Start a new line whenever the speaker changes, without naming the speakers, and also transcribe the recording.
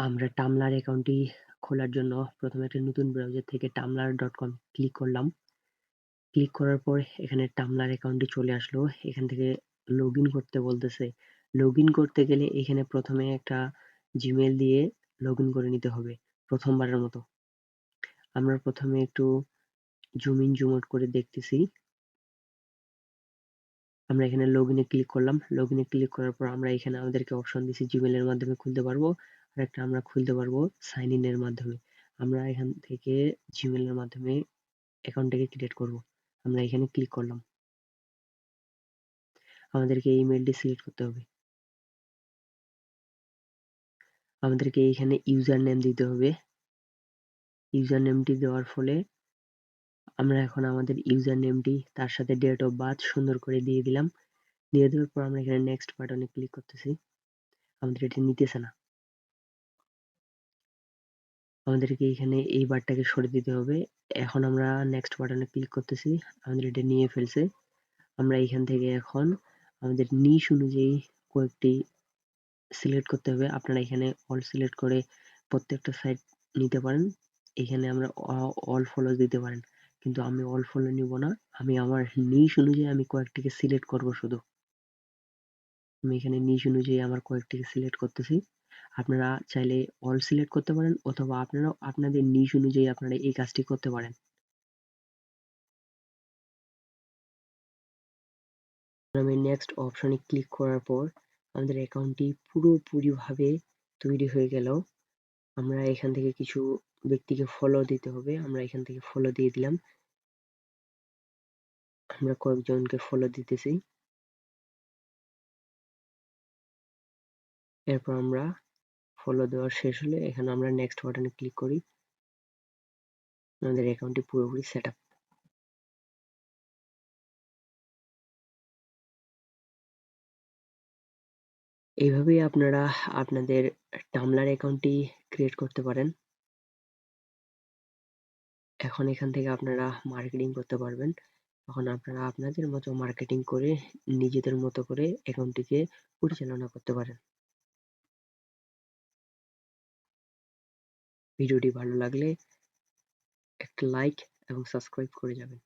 আমরা টামলার অ্যাকাউন্টটি খোলার জন্য প্রথমে একটা নতুন ব্রাউজার থেকে tumblr.com ক্লিক করলাম। ক্লিক করার পর এখানে টামলার অ্যাকাউন্টটি চলে আসলো। এখান থেকে লগইন করতে বলতেছে। লগইন করতে গেলে এখানে প্রথমে একটা জিমেইল দিয়ে লগইন করে নিতে হবে প্রথমবারের মতো। আমরা প্রথমে একটু জুম ইন জুম আউট করে দেখতেছি। আমরা এখানে লগইনে ক্লিক করলাম। লগইনে ক্লিক করার পর আমরা এখানে আমাদেরকে অপশন দিছি জিমেইলের মাধ্যমে খুলতে পারবো, আরেকটা আমরা খুলতে পারবো সাইন ইন এর মাধ্যমে। আমরা এখান থেকে জিমেইলের মাধ্যমে অ্যাকাউন্টটাকে ক্রিয়েট করব। আমরা এখানে ক্লিক করলাম। আমাদেরকে এই ইমেইলটি সিলেক্ট করতে হবে। আমাদেরকে এইখানে ইউজার নেম দিতে হবে। ইউজার নেমটি দেওয়ার ফলে আমরা এখন আমাদের ইউজার নেমটি তার সাথে ডেট অফ বার্থ সুন্দর করে দিয়ে দিলাম। দিয়ে দেওয়ার পর আমরা এখানে নেক্সট বাটনে ক্লিক করতেছি। আমাদের এটি নিতেছে না। আমাদেরকে এখানে এই বারটাকে সরিয়ে দিতে হবে। এখন আমরা নেক্সট বাটনে ক্লিক করতেছি। আমাদের এটা নিয়ে ফেলছে। আমরা এখান থেকে এখন আমাদের নিশ অনুযায়ী কয়েকটি সিলেক্ট করতে হবে। আপনারা এখানে অল সিলেক্ট করে প্রত্যেকটা সাইট নিতে পারেন। এখানে আমরা অল ফলো দিতে পারেন, কিন্তু আমি অল ফলো নিব না। আমি আমার নিশ অনুযায়ী আমি কয়েকটিকে সিলেক্ট করব শুধু। আমি এখানে নিশ অনুযায়ী আমার কয়েকটিকে সিলেক্ট করতেছি। আপনারা চাইলে অল সিলেক্ট করতে পারেন, অথবা আপনারা আপনাদের নিশ অনুযায়ী আপনারা এই কাজটি করতে পারেন। আমি নেক্সট অপশনে ক্লিক করার পর আমাদের অ্যাকাউন্টটি পুরোপুরিভাবে তৈরি হয়ে গেল। আমরা এখান থেকে কিছু ব্যক্তিকে ফলো দিতে হবে। আমরা এখান থেকে ফলো দিয়ে দিলাম। আমরা কয়েকজনকে ফলো দিতেছি। এরপর আমরা ফলো দেওয়া শেষ হলে এখানে আমরা নেক্সট বাটনে ক্লিক করি। আমাদের অ্যাকাউন্টটি পুরোপুরি সেট আপ। এইভাবেই আপনারা আপনাদের টামলার অ্যাকাউন্টটি ক্রিয়েট করতে পারেন। এখন এখান থেকে আপনারা মার্কেটিং করতে পারবেন। তখন আপনারা আপনাদের মতো মার্কেটিং করে নিজেদের মতো করে অ্যাকাউন্টটিকে পরিচালনা করতে পারেন। ভিডিওটি ভালো লাগলে একটা লাইক এবং সাবস্ক্রাইব করে যাবেন।